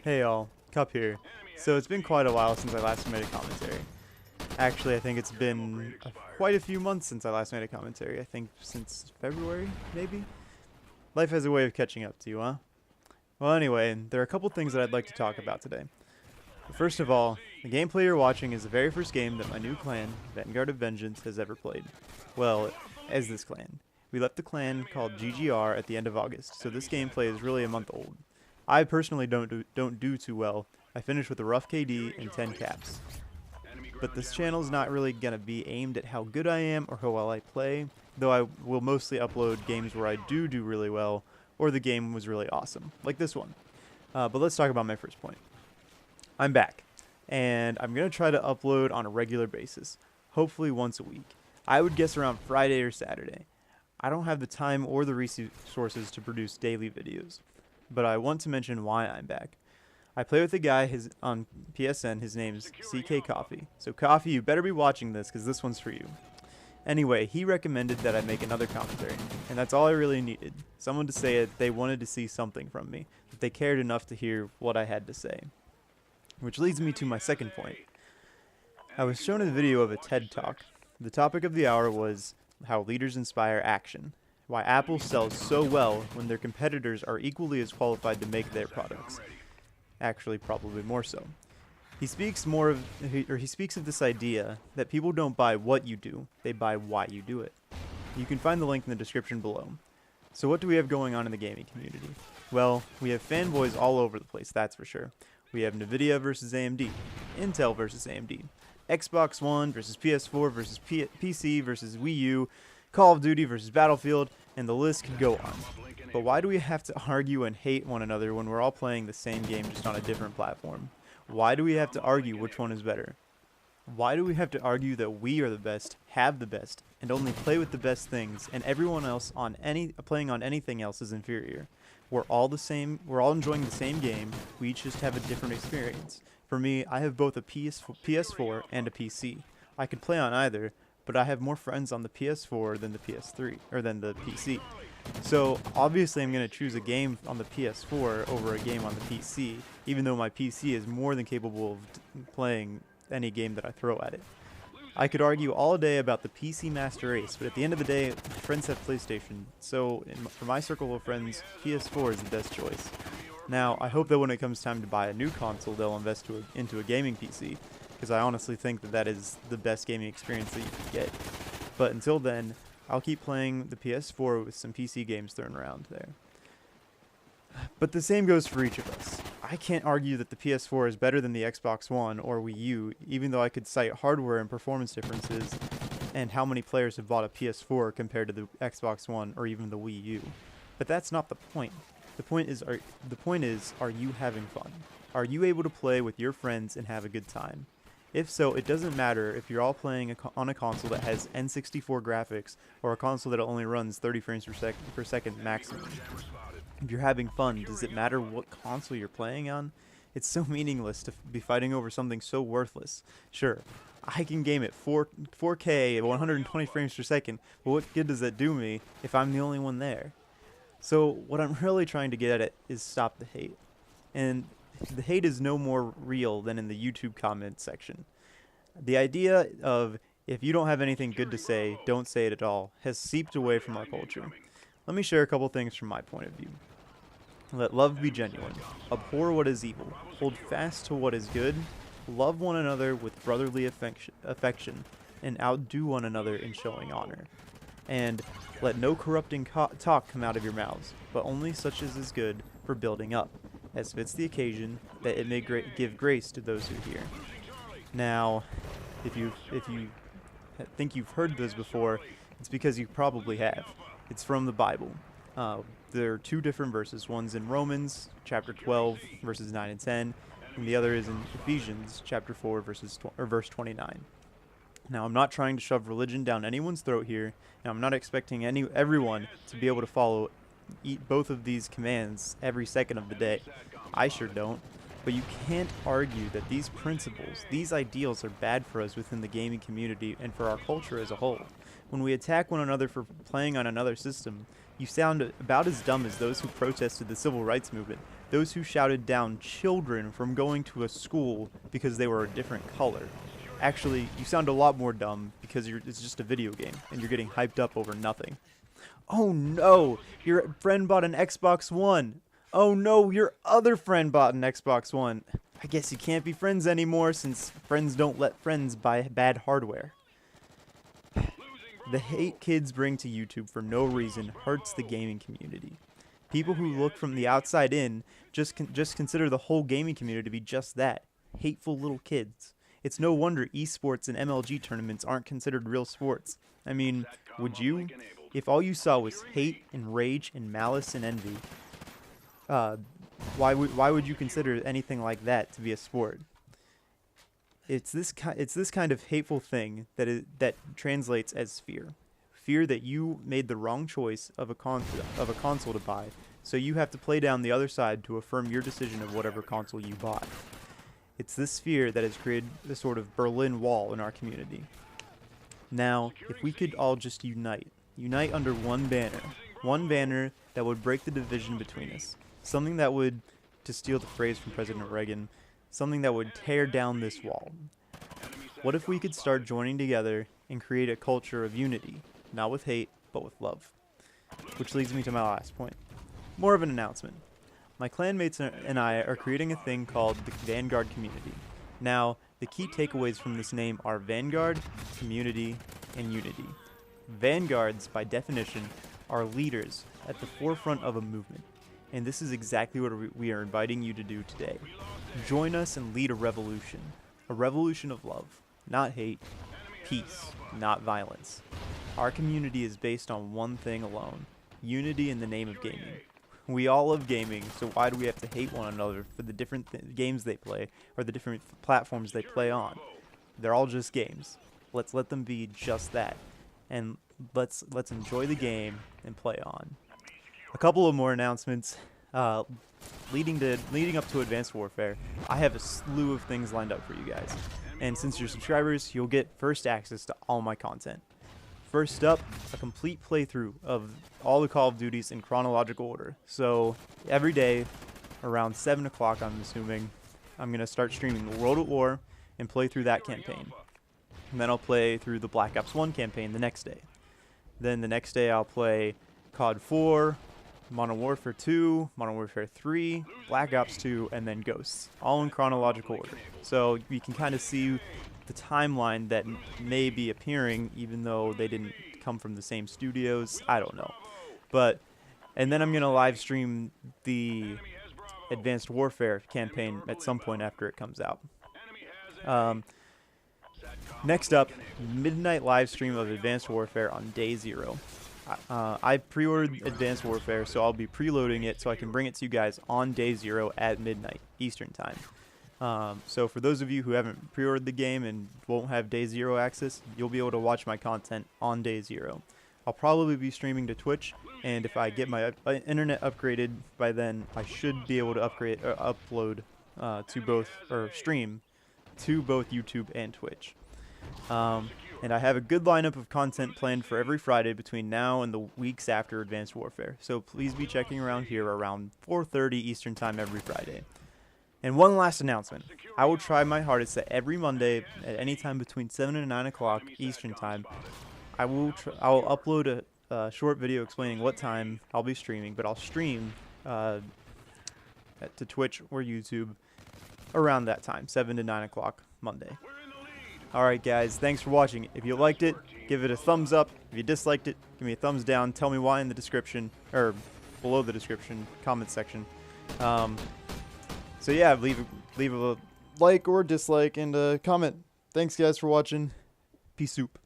Hey y'all, Cup here. So it's been quite a while since I last made a commentary. Actually, I think it's been quite a few months since I last made a commentary. I think since February, maybe? Life has a way of catching up to you, huh? Well, anyway, there are a couple things that I'd like to talk about today. First of all, the gameplay you're watching is the very first game that my new clan, Vanguard of Vengeance, has ever played. Well, as this clan. We left the clan called GGR at the end of August, so this gameplay is really a month old. I personally don't do too well. I finished with a rough KD and 10 caps. But this channel is not really going to be aimed at how good I am or how well I play, though I will mostly upload games where I do really well, or the game was really awesome, like this one. But let's talk about my first point. I'm back, and I'm going to try to upload on a regular basis, hopefully once a week. I would guess around Friday or Saturday. I don't have the time or the resources to produce daily videos, but I want to mention why I'm back. I play with a guy on PSN, his name's CK Coffee. So Coffee, you better be watching this, because this one's for you. Anyway, he recommended that I make another commentary, and that's all I really needed. Someone to say that they wanted to see something from me, that they cared enough to hear what I had to say. Which leads me to my second point. I was shown a video of a TED Talk. The topic of the hour was how leaders inspire action. Why Apple sells so well when their competitors are equally as qualified to make their products. Actually, probably more so. He speaks of this idea that people don't buy what you do, they buy why you do it. You can find the link in the description below. So what do we have going on in the gaming community? Well, we have fanboys all over the place, that's for sure. We have Nvidia versus AMD, Intel versus AMD, Xbox One versus PS4 versus PC versus Wii U, Call of Duty versus Battlefield, and the list could go on. But why do we have to argue and hate one another when we're all playing the same game just on a different platform? Why do we have to argue which one is better? Why do we have to argue that we are the best, have the best, and only play with the best things, and everyone else playing on anything else is inferior? We're all the same, we're all enjoying the same game, we each just have a different experience. For me, I have both a PS4 and a PC. I could play on either, but I have more friends on the PS4 than the PS3, or than the PC. So obviously I'm going to choose a game on the PS4 over a game on the PC, even though my PC is more than capable of playing any game that I throw at it. I could argue all day about the PC Master Race, but at the end of the day, my friends have PlayStation, so for my circle of friends, PS4 is the best choice. Now, I hope that when it comes time to buy a new console, they'll invest into a gaming PC, because I honestly think that that is the best gaming experience that you can get. But until then, I'll keep playing the PS4 with some PC games thrown around there. But the same goes for each of us. I can't argue that the PS4 is better than the Xbox One or Wii U, even though I could cite hardware and performance differences and how many players have bought a PS4 compared to the Xbox One or even the Wii U. But that's not the point. The point is, are you having fun? Are you able to play with your friends and have a good time? If so, it doesn't matter if you're all playing on a console that has N64 graphics or a console that only runs 30 frames per second maximum. If you're having fun, does it matter what console you're playing on? It's so meaningless to be fighting over something so worthless. Sure, I can game at 4K at 120 frames per second, but what good does that do me if I'm the only one there? So what I'm really trying to get at is stop the hate. And the hate is no more real than in the YouTube comment section. The idea of, if you don't have anything good to say, don't say it at all, has seeped away from our culture. Let me share a couple things from my point of view. Let love be genuine. Abhor what is evil. Hold fast to what is good. Love one another with brotherly affection, and outdo one another in showing honor. And let no corrupting talk come out of your mouths, but only such as is good for building up, as fits the occasion, that it may give grace to those who hear. Now, if you think you've heard those before, it's because you probably have. It's from the Bible. There are two different verses. One's in Romans chapter 12, verses 9 and 10, and the other is in Ephesians chapter 4, verse 29. Now, I'm not trying to shove religion down anyone's throat here, and I'm not expecting everyone to be able to follow both of these commands every second of the day. I sure don't. But you can't argue that these principles, these ideals are bad for us within the gaming community and for our culture as a whole. When we attack one another for playing on another system, you sound about as dumb as those who protested the civil rights movement, those who shouted down children from going to a school because they were a different color. Actually, you sound a lot more dumb because it's just a video game and you're getting hyped up over nothing. Oh no, your friend bought an Xbox One. Oh no, your other friend bought an Xbox One. I guess you can't be friends anymore since friends don't let friends buy bad hardware. The hate kids bring to YouTube for no reason hurts the gaming community. People who look from the outside in just consider the whole gaming community to be just that, hateful little kids. It's no wonder esports and MLG tournaments aren't considered real sports. I mean, would you? If all you saw was hate and rage and malice and envy, why would you consider anything like that to be a sport? It's this kind of hateful thing that translates as fear. Fear that you made the wrong choice of a console to buy, so you have to play down the other side to affirm your decision of whatever console you bought. It's this fear that has created a sort of Berlin Wall in our community. Now, if we could all just unite under one banner that would break the division between us, something that would, to steal the phrase from President Reagan, something that would tear down this wall. What if we could start joining together and create a culture of unity, not with hate, but with love? Which leads me to my last point. More of an announcement. My clanmates and I are creating a thing called the Vanguard Community. Now, the key takeaways from this name are Vanguard, Community, and Unity. Vanguards, by definition, are leaders at the forefront of a movement. And this is exactly what we are inviting you to do today. Join us and lead a revolution of love, not hate, peace, not violence. Our community is based on one thing alone, unity in the name of gaming. We all love gaming, so why do we have to hate one another for the different games they play or the different platforms they play on? They're all just games. Let's let them be just that, and let's enjoy the game and play on. A couple of more announcements. Leading up to Advanced Warfare, I have a slew of things lined up for you guys, and since you're subscribers, you'll get first access to all my content. First up, a complete playthrough of all the Call of Duties in chronological order. So every day around 7 o'clock, I'm assuming, I'm going to start streaming World at War and play through that campaign. And then I'll play through the Black Ops 1 campaign the next day. Then the next day I'll play COD 4, Modern Warfare 2, Modern Warfare 3, Black Ops 2, and then Ghosts, all in chronological order. So you can kind of see the timeline that may be appearing, even though they didn't come from the same studios. I don't know. And then I'm going to live stream the Advanced Warfare campaign at some point after it comes out. Next up, midnight live stream of Advanced Warfare on day 0. I pre-ordered Advanced Warfare, so I'll be preloading it so I can bring it to you guys on day 0 at midnight Eastern time. So for those of you who haven't pre-ordered the game and won't have day 0 access, you'll be able to watch my content on day 0. I'll probably be streaming to Twitch, and if I get my internet upgraded by then, I should be able to upload to both, or stream to both YouTube and Twitch. And I have a good lineup of content planned for every Friday between now and the weeks after Advanced Warfare, so please be checking around here around 4:30 Eastern Time every Friday. And one last announcement. I will try my hardest that every Monday at any time between 7 and 9 o'clock Eastern Time, I will upload a short video explaining what time I'll be streaming, but I'll stream to Twitch or YouTube around that time, 7 to 9 o'clock Monday. Alright guys, thanks for watching. If you liked it, give it a thumbs up. If you disliked it, give me a thumbs down. Tell me why in the description, or below the description, comment section. So yeah, leave a like or dislike and a comment. Thanks guys for watching. Peace soup.